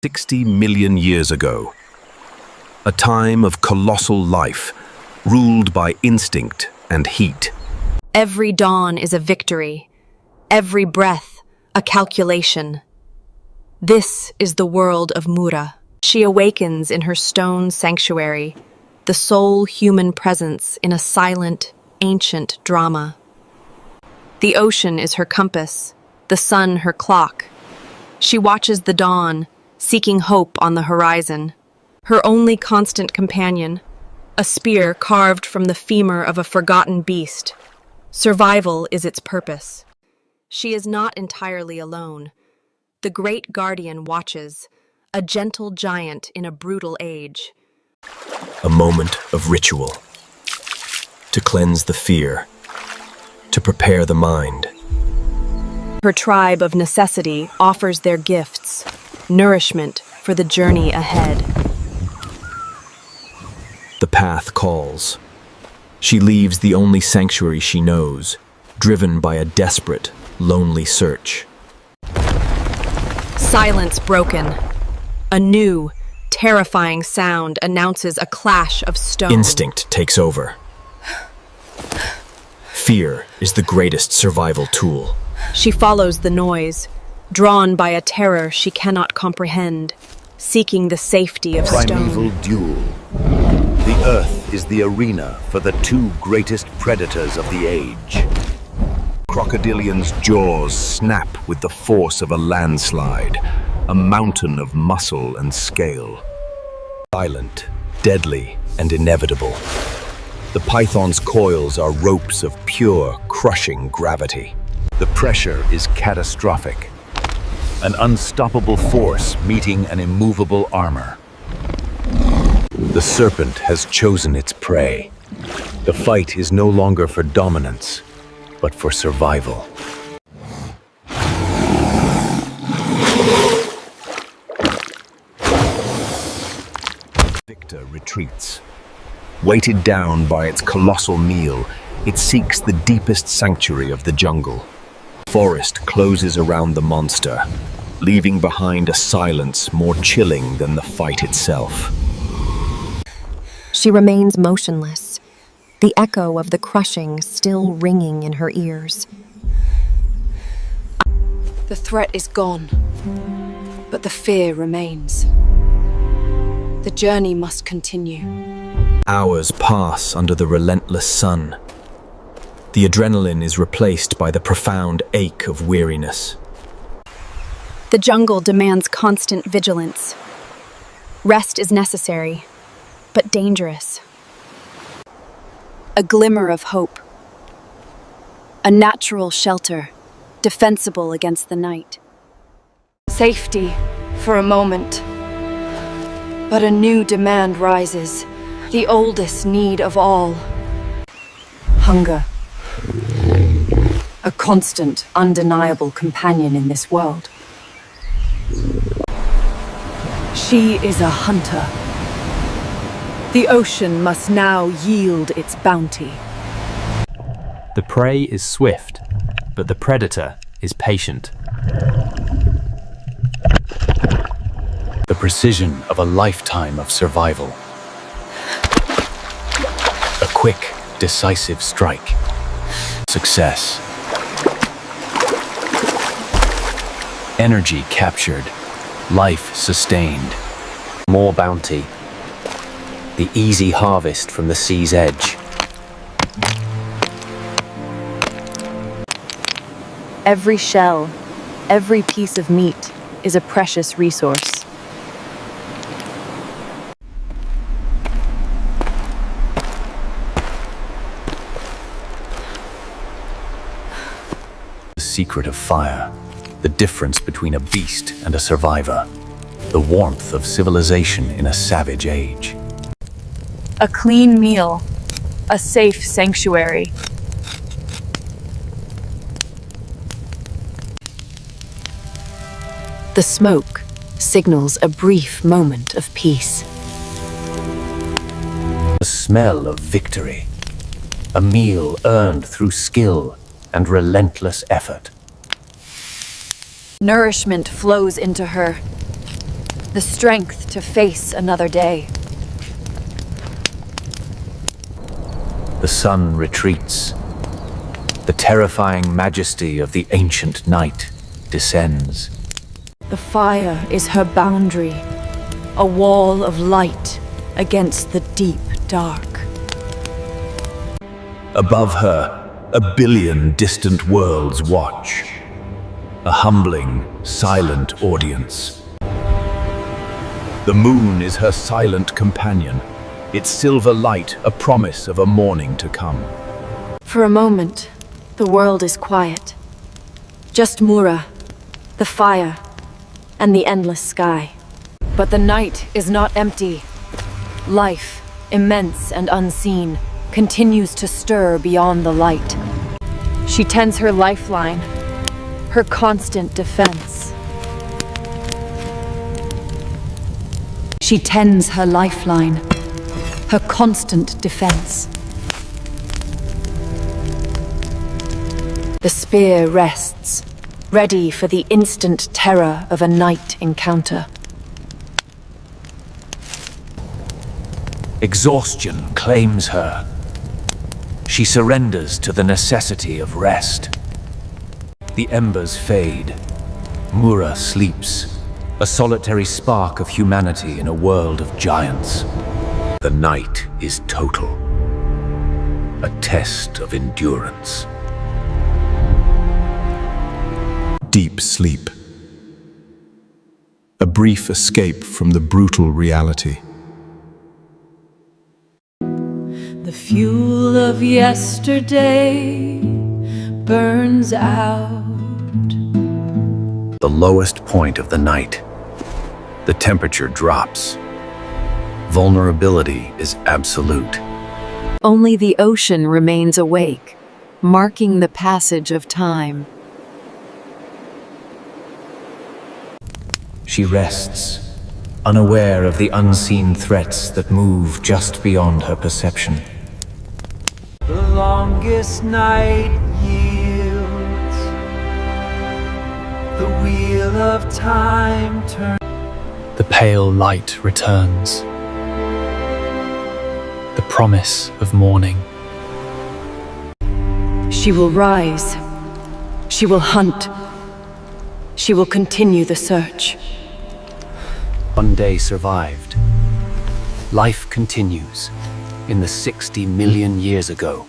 60 million years ago. A time of colossal life, ruled by instinct and heat. Every dawn is a victory, every breath a calculation. This is the world of Mura. She awakens in her stone sanctuary, the sole human presence in a silent, ancient drama. The ocean is her compass, the sun her clock. She watches the dawn, seeking hope on the horizon. Her only constant companion, a spear carved from the femur of a forgotten beast. Survival is its purpose. She is not entirely alone. The great guardian watches, a gentle giant in a brutal age. A moment of ritual. To cleanse the fear. To prepare the mind. Her tribe of necessity offers their gifts, nourishment for the journey ahead. The path calls. She leaves the only sanctuary she knows, driven by a desperate, lonely search. Silence broken. A new, terrifying sound announces a clash of stone. Instinct takes over. Fear is the greatest survival tool. She follows the noise, drawn by a terror she cannot comprehend, seeking the safety of Primeval stone. duel. The earth is the arena for the two greatest predators of the age. Crocodilian's jaws snap with the force of a landslide, a mountain of muscle and scale. Silent, deadly, and inevitable. The python's coils are ropes of pure, crushing gravity. The pressure is catastrophic. An unstoppable force meeting an immovable armor. The serpent has chosen its prey. The fight is no longer for dominance, but for survival. Victor retreats. Weighted down by its colossal meal, it seeks the deepest sanctuary of the jungle. Forest closes around the monster, leaving behind a silence more chilling than the fight itself. She remains motionless, the echo of the crushing still ringing in her ears. The threat is gone, but the fear remains. The journey must continue. Hours pass under the relentless sun. The adrenaline is replaced by the profound ache of weariness. The jungle demands constant vigilance. Rest is necessary, but dangerous. A glimmer of hope. A natural shelter, defensible against the night. Safety for a moment. But a new demand rises, the oldest need of all. Hunger. A constant, undeniable companion in this world. She is a hunter. The ocean must now yield its bounty. The prey is swift, but the predator is patient. The precision of a lifetime of survival. A quick, decisive strike. Success. Energy captured. Life sustained. More bounty. The easy harvest from the sea's edge. Every shell, every piece of meat is a precious resource. The secret of fire. The difference between a beast and a survivor. The warmth of civilization in a savage age. A clean meal, a safe sanctuary. The smoke signals a brief moment of peace. The smell of victory. A meal earned through skill and relentless effort. Nourishment flows into her. the strength to face another day. The sun retreats. The terrifying majesty of the ancient night descends. The fire is her boundary, a wall of light against the deep dark. Above her, a billion distant worlds watch. A humbling, silent audience. The moon is her silent companion, its silver light a promise of a morning to come. For a moment, the world is quiet. Just Mura, the fire, and the endless sky. But the night is not empty. Life, immense and unseen, continues to stir beyond the light. She tends her lifeline, her constant defense. She tends her lifeline, her constant defense. The spear rests, ready for the instant terror of a night encounter. Exhaustion claims her. She surrenders to the necessity of rest. The embers fade. Mura sleeps, a solitary spark of humanity in a world of giants. The night is total. A test of endurance. Deep sleep. A brief escape from the brutal reality. The fuel of yesterday burns out. The lowest point of the night. The temperature drops. Vulnerability is absolute. Only the ocean remains awake, marking the passage of time. She rests, unaware of the unseen threats that move just beyond her perception. The longest night yields. The wheel of time turns. The pale light returns. The promise of morning. She will rise. She will hunt. She will continue the search. One day survived. Life continues in the 60 million years ago.